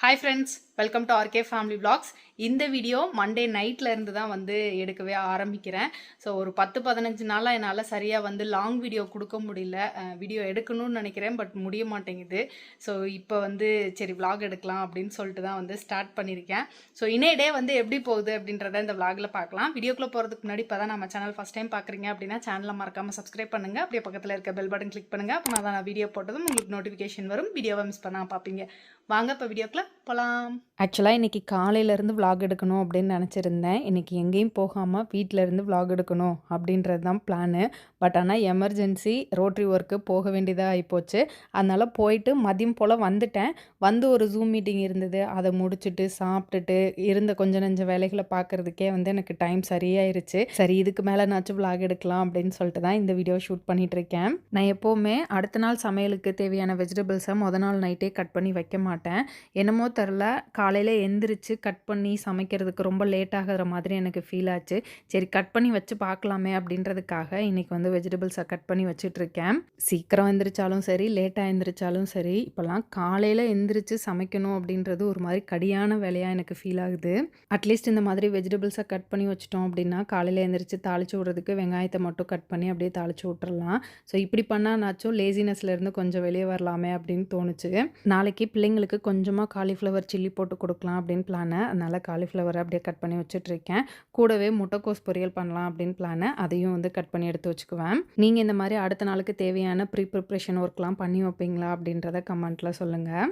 Hi friends, welcome to RK family vlogs. இந்த வீடியோ Monday நைட்டில் இருந்து தான் வந்து எடுக்கவே ஆரம்பிக்கிறேன். ஸோ ஒரு 10-15 நாளாக என்னால் சரியாக வந்து லாங் வீடியோ கொடுக்க முடியல. வீடியோ எடுக்கணும்னு நினைக்கிறேன், பட் முடிய மாட்டேங்குது. ஸோ இப்போ வந்து சரி vlog எடுக்கலாம் அப்படின்னு சொல்லிட்டு தான் வந்து ஸ்டார்ட் பண்ணியிருக்கேன். ஸோ இன்னைய டே வந்து எப்படி போகுது அப்படின்றத இந்த vlogல பார்க்கலாம். வீடியோக்குள்ளே போகிறதுக்கு முன்னாடி இப்போ தான் நம்ம சேனல் ஃபஸ்ட் டைம் பார்க்குறீங்க அப்படின்னா சேனலை மறக்காமல் சப்ஸ்கிரைப் பண்ணுங்கள். அப்படியே பக்கத்தில் இருக்க பெல் பட்டன் கிளிக் பண்ணுங்கள். அப்போ நான் வீடியோ போட்டதும் உங்களுக்கு நோட்டிஃபிகேஷன் வரும். வீடியோவை மிஸ் பண்ணால் பார்ப்பீங்க. வாங்க இப்போ வீடியோக்குள்ளே போகலாம். ஆக்சுவலாக இன்றைக்கி காலையிலேருந்து vlog எடுக்கணும் அப்படின்னு நினச்சிருந்தேன். இன்றைக்கி எங்கேயும் போகாமல் வீட்டிலேருந்து vlog எடுக்கணும் அப்படின்றது தான் பிளானு. பட் ஆனால் எமர்ஜென்சி ரோட்ரி ஒர்க்கு போக வேண்டியதாக ஆகிப்போச்சு. அதனால் போயிட்டு மதியம் போல் வந்துட்டேன். வந்து ஒரு ஜூம் மீட்டிங் இருந்தது, அதை முடிச்சுட்டு சாப்பிட்டுட்டு இருந்த கொஞ்சம் நெஞ்ச வேலைகளை பார்க்குறதுக்கே வந்து எனக்கு டைம் சரியாயிருச்சு. சரி, இதுக்கு மேலே நாச்சும் vlog எடுக்கலாம் அப்படின்னு சொல்லிட்டு தான் இந்த வீடியோ ஷூட் பண்ணிகிட்ருக்கேன். நான் எப்போவுமே அடுத்த நாள் சமையலுக்கு தேவையான வெஜிடபிள்ஸை மொதல் நாள் நைட்டே கட் பண்ணி வைக்க மாட்டேன். என்னமோ தெரில, காலையில் எந்திரிச்சு கட் பண்ணி சமைக்கிறதுக்கு ரொம்ப லேட் ஆகிற மாதிரி எனக்கு ஃபீல் ஆச்சு. சரி, கட் பண்ணி வச்சு பார்க்கலாமே அப்படின்றதுக்காக இன்றைக்கி வந்து வெஜிடபிள்ஸை கட் பண்ணி வச்சிட்ருக்கேன். சீக்கிரம் எந்திரிச்சாலும் சரி, லேட்டாக எந்திரிச்சாலும் சரி, இப்போல்லாம் காலையில் எந்திரிச்சு சமைக்கணும் அப்படின்றது ஒரு மாதிரி கடியான வேலையாக எனக்கு ஃபீல் ஆகுது. அட்லீஸ்ட் இந்த மாதிரி வெஜிடபிள்ஸை கட் பண்ணி வச்சிட்டோம் அப்படின்னா காலையில் எந்திரிச்சு தாளித்து விட்றதுக்கு வெங்காயத்தை மட்டும் கட் பண்ணி அப்படியே தாளித்து விட்டுறலாம். ஸோ இப்படி பண்ணானாச்சும் லேசினஸ்லேருந்து கொஞ்சம் வெளியே வரலாமே அப்படின்னு தோணுச்சு. நாளைக்கு பிள்ளைங்களுக்கு கொஞ்சமாக காலிஃப்ளவர் சில்லி போட்டு கொடுக்கலாம் அப்படின்னு பிளானு. அதனால் காலிஃப்ளவரை அப்படியே கட் பண்ணி வச்சுட்ருக்கேன். கூடவே முட்டைக்கோஸ் பொரியல் பண்ணலாம் அப்படின்னு பிளானு. அதையும் வந்து கட் பண்ணி எடுத்து வச்சுக்குவேன். நீங்கள் இந்த மாதிரி அடுத்த நாளுக்கு தேவையான ப்ரிப்ரேஷன் ஒர்க்லாம் பண்ணி வைப்பீங்களா அப்படின்றத கமெண்ட்டில் சொல்லுங்கள்.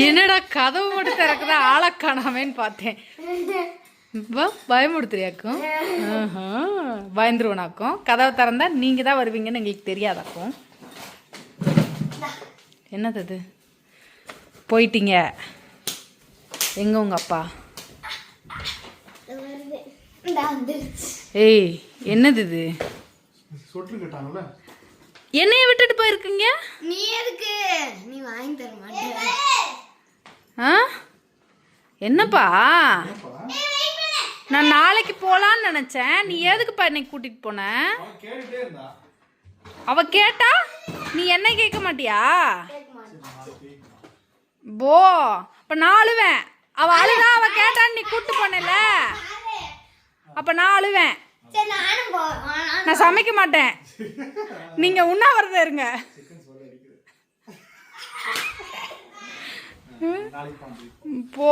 என்னடா கதவு மட்டும் திறக்குதா, ஆளை காணாமேன்னு பார்த்தேன். பயமுடுத்துறியாக்கும், பயந்துருவனாக்கும். கதவை திறந்தா நீங்கள் தான் வருவீங்கன்னு எங்களுக்கு தெரியாதாக்கும். என்னது அது? போயிட்டீங்க எங்க உங்க அப்பா? ஏய், என்னது இது? என்னைய விட்டுட்டு போயிருக்கீங்க. நீ எதுக்கு? நீ வாங்கி தர மாட்டே. என்னப்பா? நான் நாளைக்கு போலான்னு நினைச்சேன். நீ எதுக்குப்பா இன்னைக்கு கூட்டிட்டு போன? அவ கேட்டா நீ என்ன கேட்க மாட்டியா? போ, அப்ப நான் அழுவேன். அவ அழுதா, அவ கேட்டான்னு நீ கூட்டு போனல, அப்ப நான் அழுவேன். நான் சமைக்க மாட்டேன். நீங்க உண்ணாவிரதம் இருங்க. போ.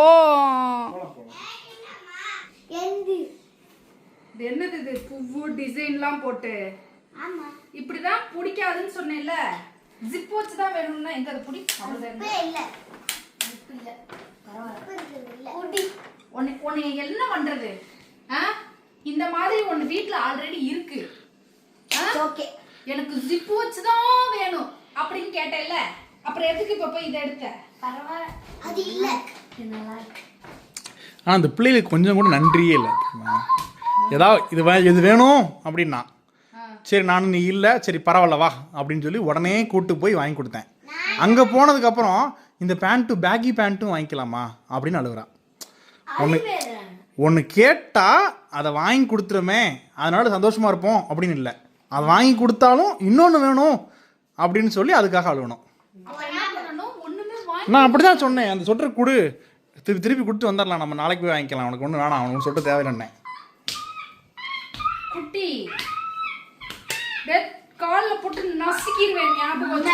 என்னது இது? பூவு டிசைன்லாம் போட்டு இப்படிதான் பிடிக்காதுன்னு சொன்னேன்ல. ஜிப் வச்சு தான் வேணும்னா எங்க அது பிடி? உன்னை என்ன பண்றது? இந்த மாதிரி ஒன்னு வீட்டுல ஆல்ரெடி இருக்கு. எனக்கு ஜிப் வச்சு தான் வேணும் அப்படின்னு கேட்டேல்ல, அப்புறம் எதுக்கு இப்ப போய் இதை எடுத்த? அது இல்ல, அந்த பிள்ளைகளுக்கு கொஞ்சம் கூட நன்றியே இல்லை. ஏதாவது இது வேணும் அப்படின்னா சரி, நானும் நீ இல்லை, சரி பரவாயில்ல வா அப்படின்னு சொல்லி உடனே கூட்டு போய் வாங்கி கொடுத்தேன். அங்கே போனதுக்கப்புறம் இந்த பேண்ட்டு பேக்கி பேண்ட்டும் வாங்கிக்கலாமா அப்படின்னு அழுகுறான். ஒன்று கேட்டால் அதை வாங்கி கொடுத்துருமே, அதனால சந்தோஷமாக இருப்போம் அப்படின்னு இல்லை. அதை வாங்கி கொடுத்தாலும் இன்னொன்று வேணும் அப்படின்னு சொல்லி அதுக்காக அழுகணும். நான் அப்படி தான் சொன்னேன், அந்த சொட்டர் கொடு, திருப்பி கொடுத்து வந்துடலாம், நம்ம நாளைக்கு போய் வாங்கிக்கலாம், அவனுக்கு ஒன்றும் வேணாம், அவனுக்கு சொட்டு தேவையில்லைன்னே. குட்டி கால்ல போட்டு நசுக்கிடுவேன். ஞாபகம்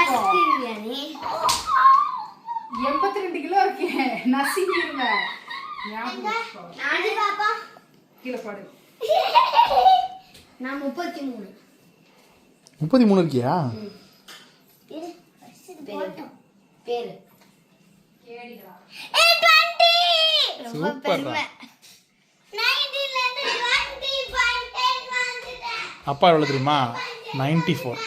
82 கிலோ இருக்கேன், நசுக்கிடுவேன். கீழே பாடு. நான் 33. 33 இருக்கியா? பேரு அப்பா எவ்வளோ தெரியுமா? 94.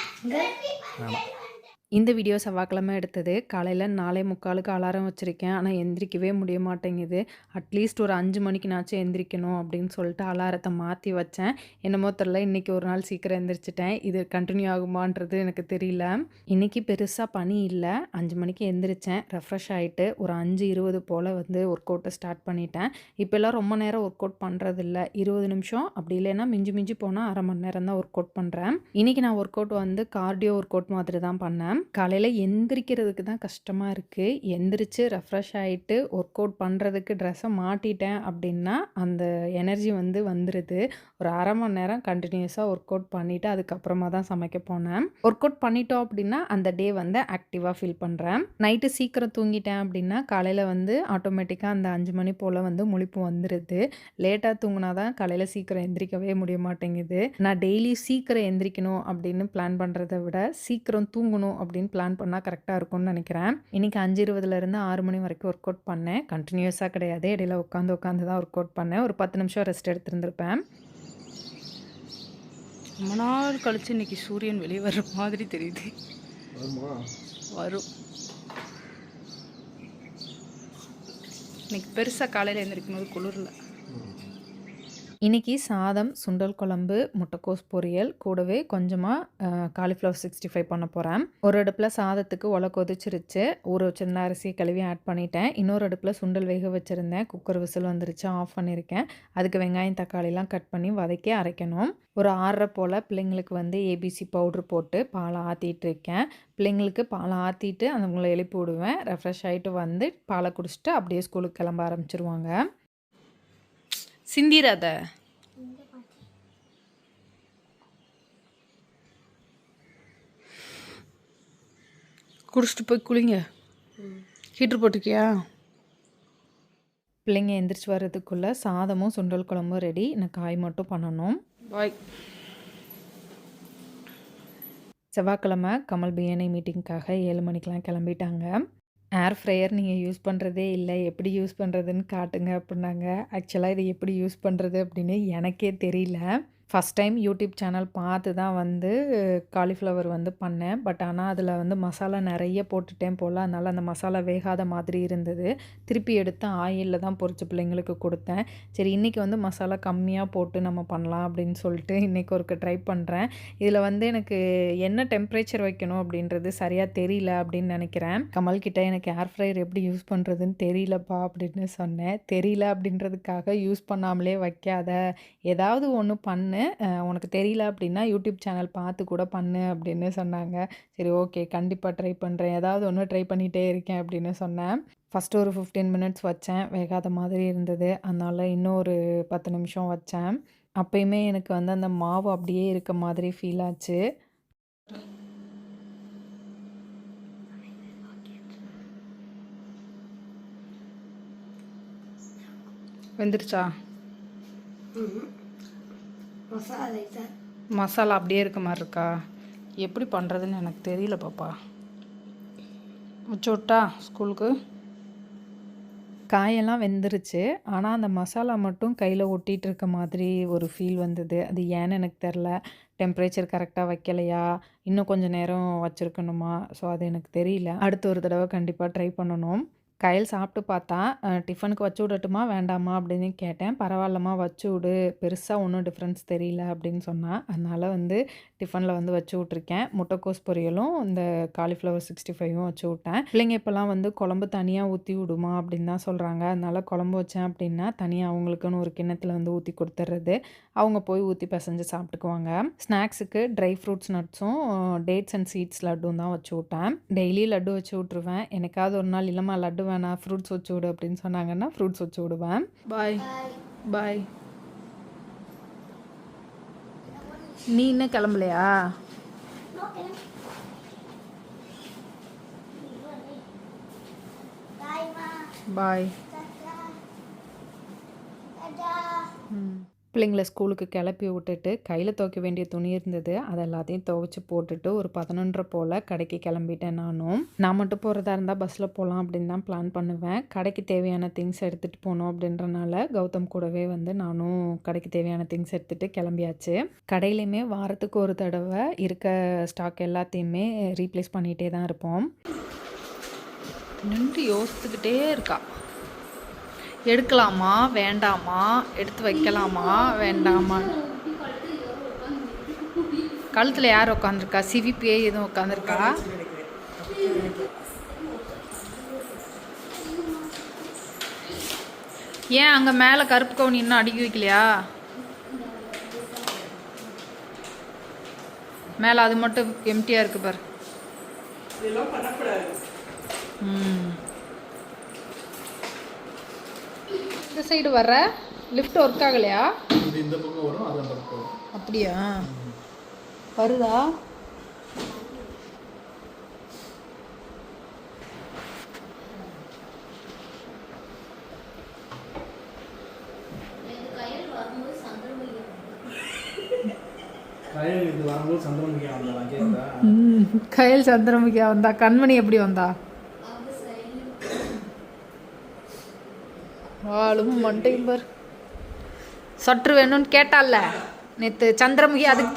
இந்த வீடியோ செவ்வாய்க்கிழமை எடுத்தது. காலையில் 4:45 அலாரம் வச்சுருக்கேன். ஆனால் எந்திரிக்கவே முடிய மாட்டேங்குது. அட்லீஸ்ட் ஒரு 5 மணிக்குனாச்சும் எந்திரிக்கணும் அப்படின்னு சொல்லிட்டு அலாரத்தை மாற்றி வச்சேன். என்னமோ தெரில, இன்றைக்கி ஒரு நாள் சீக்கிரம் எந்திரிச்சிட்டேன். இது கண்டினியூ ஆகுமான்றது எனக்கு தெரியல. இன்றைக்கி பெருசாக பனி இல்லை. 5 மணிக்கு எந்திரிச்சேன், ரெஃப்ரெஷ் ஆகிட்டு ஒரு 5:20 போல் வந்து ஒர்க் அவுட்டை ஸ்டார்ட் பண்ணிட்டேன். இப்போல்லாம் ரொம்ப நேரம் ஒர்க் அவுட் பண்ணுறதில்ல, 20 நிமிஷம், அப்படி இல்லைன்னா மிஞ்சி போனால் அரை மணி நேரம் தான் ஒர்க் அவுட் பண்ணுறேன். இன்றைக்கி நான் ஒர்க் அவுட் வந்து கார்டியோ ஒர்க் அவுட் மாதிரி தான் பண்ணேன். காலையில் எந்திரிக்கிறதுக்கு தான் கஷ்டமாக இருக்குது. எந்திரிச்சு ரெஃப்ரெஷ் ஆகிட்டு ஒர்க் அவுட் பண்ணுறதுக்கு ட்ரெஸ்ஸை மாட்டிட்டேன் அப்படின்னா அந்த எனர்ஜி வந்துடுது. ஒரு அரை மணி நேரம் கண்டினியூஸாக ஒர்க் அவுட் பண்ணிவிட்டு அதுக்கப்புறமா தான் சமைக்க போனேன். ஒர்க் அவுட் பண்ணிட்டோம் அப்படின்னா அந்த டே ஆக்டிவாக ஃபீல் பண்ணுறேன். நைட்டு சீக்கிரம் தூங்கிட்டேன் அப்படின்னா காலையில் ஆட்டோமேட்டிக்காக அந்த 5 மணி போல் முழிப்பு வந்துடுது. லேட்டாக தூங்கினா தான் காலையில் சீக்கிரம் எந்திரிக்கவே முடிய மாட்டேங்குது. நான் டெய்லி சீக்கிரம் எந்திரிக்கணும் அப்படின்னு பிளான் பண்ணுறதை விட சீக்கிரம் தூங்கணும் அப்படின்னு பிளான் பண்ணால் கரெக்டாக இருக்கும்னு நினைக்கிறேன். இன்றைக்கி 5:20 6 மணி வரைக்கும் ஒர்க் அவுட் பண்ணேன். கண்டினியூஸாக கிடையாது, இடையில உட்காந்து தான் ஒர்க் அவுட் பண்ணேன். ஒரு 10 நிமிஷம் ரெஸ்ட் எடுத்துருந்துருப்பேன். ரொம்ப நாள் கழிச்சு இன்னைக்கு சூரியன் வெளியே வர்ற மாதிரி தெரியுது. வரும். இன்னைக்கு பெருசாக காலையில் எழுந்திரிக்கும் போது குளிரில். இன்றைக்கி சாதம், சுண்டல் குழம்பு, முட்டைக்கோஸ் பொரியல், கூடவே கொஞ்சமாக காலிஃப்ளவர் 65 பண்ண போகிறேன். ஒரு அடுப்பில் சாதத்துக்கு உலை கொதிச்சிருச்சு. ஊற வச்சிருந்த அரிசி கழுவி ஆட் பண்ணிட்டேன். இன்னொரு அடுப்பில் சுண்டல் வேக வச்சுருந்தேன். குக்கர் விசில் வந்துருச்சு, ஆஃப் பண்ணியிருக்கேன். அதுக்கு வெங்காயம் தக்காளிலாம் கட் பண்ணி வதக்கி அரைக்கணும். ஒரு 6:30 போல் பிள்ளைங்களுக்கு ஏபிசி பவுட்ரு போட்டு பாலை ஆற்றிட்டுருக்கேன். பிள்ளைங்களுக்கு பாலை ஆற்றிட்டு அவங்கள எழுப்பி விடுவேன். ரெஃப்ரெஷ் ஆகிட்டு பாலை குடிச்சிட்டு அப்படியே ஸ்கூலுக்கு கிளம்ப ஆரம்பிச்சிருவாங்க. சிந்திராத. குடிச்சிட்டு போய் குளிங்க. ஹீட்ரு போட்டிருக்கியா? பிள்ளைங்க எந்திரிச்சு வர்றதுக்குள்ளே சாதமும் சுண்டல் குழம்பும் ரெடி. நான் காய் மட்டும் பண்ணணும். பாய். செவ்வாய்க்கிழமை கமல் பிஎன்ஐ மீட்டிங்க்காக 7 மணிக்கெலாம் கிளம்பிட்டாங்க. ஏர் ஃப்ரையர் நீங்கள் யூஸ் பண்ணுறதே இல்லை, எப்படி யூஸ் பண்ணுறதுன்னு காட்டுங்க அப்படின்னாங்க. ஆக்சுவலாக இது எப்படி யூஸ் பண்ணுறது அப்படின்னு எனக்கே தெரியல. ஃபஸ்ட் டைம் யூடியூப் சேனல் பார்த்து தான் காலிஃப்ளவர் பண்ணேன். பட் ஆனால் அதில் மசாலா நிறைய போட்டுட்டேன் போல். அதனால் அந்த மசாலா வேகாத மாதிரி இருந்தது. திருப்பி எடுத்து ஆயிலில் தான் பொரிச்ச பிள்ளைங்களுக்கு கொடுத்தேன். சரி இன்றைக்கி மசாலா கம்மியாக போட்டு நம்ம பண்ணலாம் அப்படின்னு சொல்லிட்டு இன்றைக்கி ஒருக்க ட்ரை பண்ணுறேன். இதில் எனக்கு என்ன டெம்பரேச்சர் வைக்கணும் அப்படின்றது சரியாக தெரியல அப்படின்னு நினைக்கிறேன். கமல்கிட்ட எனக்கு ஏர் ஃப்ரையர் எப்படி யூஸ் பண்ணுறதுன்னு தெரியலப்பா அப்படின்னு சொன்னேன். தெரியல அப்படின்றதுக்காக யூஸ் பண்ணாமலே வைக்காத, ஏதாவது ஒன்று பண்ணு, உனக்கு தெரியல அப்படின்னா யூடியூப் சேனல் பார்த்து கூட பண்ணு அப்படின்னு சொன்னாங்க. சரி ஓகே, கண்டிப்பாக ட்ரை பண்ணுறேன், ஏதாவது ஒன்று ட்ரை பண்ணிகிட்டே இருக்கேன் அப்படின்னு சொன்னேன். ஃபஸ்ட்டு ஒரு 15 மினிட்ஸ் வச்சேன், வேகாத மாதிரி இருந்தது. அதனால் இன்னும் ஒரு 10 நிமிஷம் வச்சேன். அப்போயுமே எனக்கு அந்த மாவு அப்படியே இருக்க மாதிரி ஃபீல் ஆச்சு. வெந்துருச்சா? மசாலா அப்படியே இருக்க மாதிரி இருக்கா? எப்படி பண்ணுறதுன்னு எனக்கு தெரியல பாப்பா. வச்சு விட்டா ஸ்கூலுக்கு? காயெல்லாம் வெந்துருச்சு. ஆனால் அந்த மசாலா மட்டும் கையில் ஒட்டிகிட்டு இருக்க மாதிரி ஒரு ஃபீல் வந்தது. அது ஏன்னு எனக்கு தெரில. டெம்பரேச்சர் கரெக்டாக வைக்கலையா, இன்னும் கொஞ்சம் நேரம் வச்சுருக்கணுமா, ஸோ அது எனக்கு தெரியல. அடுத்த ஒரு தடவை கண்டிப்பாக ட்ரை பண்ணணும். கையில் சாப்பிட்டு பார்த்தா டிஃபனுக்கு வச்சு விடட்டுமா வேண்டாமா அப்படின்னு கேட்டேன். பரவாயில்லம்மா வச்சு விடு, பெருசாக ஒன்றும் டிஃப்ரென்ஸ் தெரியல அப்படின்னு சொன்னான். அதனால் டிஃபனில் வச்சு விட்ருக்கேன். முட்டைக்கோஸ் பொரியலும் இந்த காலிஃப்ளவர் 65ம் வச்சு விட்டேன். பிள்ளைங்க இப்போல்லாம் குழம்பு தனியாக ஊற்றி விடுமா அப்படின்னு தான் சொல்கிறாங்க. அதனால் குழம்பு வச்சேன் அப்படின்னா தனியாக அவங்களுக்குன்னு ஒரு கிண்ணத்தில் ஊற்றி கொடுத்துட்றது. அவங்க போய் ஊற்றி பிசைஞ்சு சாப்பிட்டுக்குவாங்க. ஸ்நாக்ஸுக்கு ட்ரை ஃப்ரூட்ஸ் நட்ஸும் டேட்ஸ் அண்ட் சீட்ஸ் லட்டும் தான் வச்சு விட்டேன். டெய்லி லட்டு வச்சு விட்ருவேன். எனக்காவது ஒரு நாள் இல்லைம்மா லட்டு வேணாம் ஃப்ரூட்ஸ் வச்சு விடு அப்படின்னு சொன்னாங்கன்னா ஃப்ரூட்ஸ் வச்சு விடுவேன். பாய் பாய். நீ இன்னும் கிளம்பலையா? பாய். பிள்ளைங்களை ஸ்கூலுக்கு கிளப்பி விட்டுட்டு கையில் துவைக்க வேண்டிய துணி இருந்தது. அதை எல்லாத்தையும் துவைச்சி போட்டுட்டு ஒரு 11:30 போல் கடைக்கு கிளம்பிட்டேன். நான் மட்டும் போகிறதா இருந்தால் பஸ்ஸில் போகலாம் அப்படின்னு தான் பிளான் பண்ணுவேன். கடைக்கு தேவையான திங்ஸ் எடுத்துகிட்டு போகணும் அப்படின்றனால கௌதம் கூடவே நானும் கடைக்கு தேவையான திங்ஸ் எடுத்துகிட்டு கிளம்பியாச்சு. கடையிலையுமே வாரத்துக்கு ஒரு தடவை இருக்க ஸ்டாக் எல்லாத்தையுமே ரீப்ளேஸ் பண்ணிகிட்டே தான் இருப்போம். நின்று யோசித்துக்கிட்டே இருக்கா. எடுக்கலாமா வேண்டாமா, எடுத்து வைக்கலாமா வேண்டாமா. கழுத்தில் யார் உட்காந்துருக்கா? சிவிபியே எதுவும் உட்காந்துருக்கா? ஏன் அங்கே மேலே கருப்பு கவுனி இன்னும் அடுக்கி வைக்கலையா? மேலே அது மட்டும் எம்டியாக இருக்குது பாரு. இந்த சைடு வர லிஃப்ட் ஒர்க் ஆகலையா? இது இந்த பக்கம் வரும், அது அந்த பக்கம் வரும். அப்படியா? வருதா? கயல் இது வரும்போது சந்திரமுகியா வந்தா கேட்குதா? கயல் சந்திரமுகியா வந்தா? கண்மணி எப்படி வந்தா? வாழும் மண்டையும் பார். சொட்ரு வேணும்னு கேட்டால நேற்று சந்திரமுகி, அதுக்கு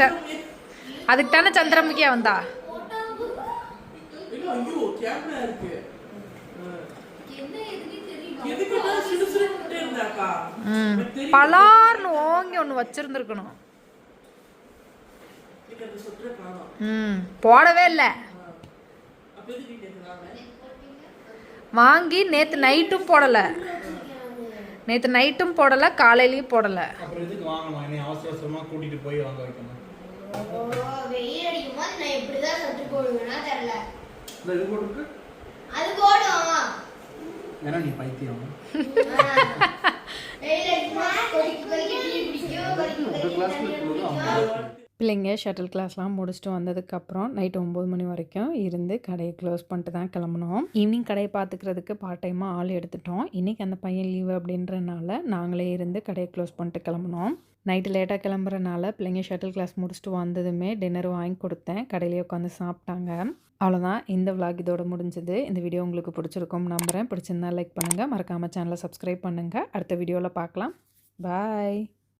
தானே சந்திரமுகியா வந்தா. பலார்னு ஓங்கி ஒன்று வச்சிருந்துருக்கணும். போடவே இல்லை. வாங்கி நேற்று நைட்டும் போடலை, காலையிலையும் போடலை. அப்புறம் எதுக்கு வாங்கணும்? என்னை அவசர அவசரமாக கூட்டிகிட்டு போய் வாங்க வைக்கணும். வெயில் அடிக்கும் போது நான் எப்படிதான் சட்டு போடுவேன்னா தெரியல. இது போட்டுருக்கு, அது போடும். ஏன்னா நீ பைத்தியம். வெயில் அடிக்கும் போது கொதிக்க கொதிக்க டீ குடிக்கும், கொதிக்க கொதிக்க. பிள்ளைங்க ஷட்டில் கிளாஸ்லாம் முடிச்சுட்டு வந்ததுக்கப்புறம் நைட்டு 9 மணி வரைக்கும் இருந்து கடையை க்ளோஸ் பண்ணிட்டு தான் கிளம்புனோம். ஈவினிங் கடையை பார்த்துக்கிறதுக்கு பார்ட் டைமாக ஆள் எடுத்துட்டோம். இன்றைக்கி அந்த பையன் லீவு அப்படின்றனால நாங்களே இருந்து கடையை க்ளோஸ் பண்ணிட்டு கிளம்புனோம். நைட்டு லேட்டாக கிளம்புறனால பிள்ளைங்க ஷட்டில் கிளாஸ் முடிச்சுட்டு வந்ததுமே டின்னர் வாங்கி கொடுத்தேன். கடையிலேயே உட்காந்து சாப்பிட்டாங்க. அவ்வளோதான், இந்த விளாக் இதோட முடிஞ்சது. இந்த வீடியோ உங்களுக்கு பிடிச்சிருக்கும் நம்புகிறேன். பிடிச்சிருந்தா லைக் பண்ணுங்கள், மறக்காமல் சேனலை சப்ஸ்கிரைப் பண்ணுங்கள். அடுத்த வீடியோவில் பார்க்கலாம். பாய்.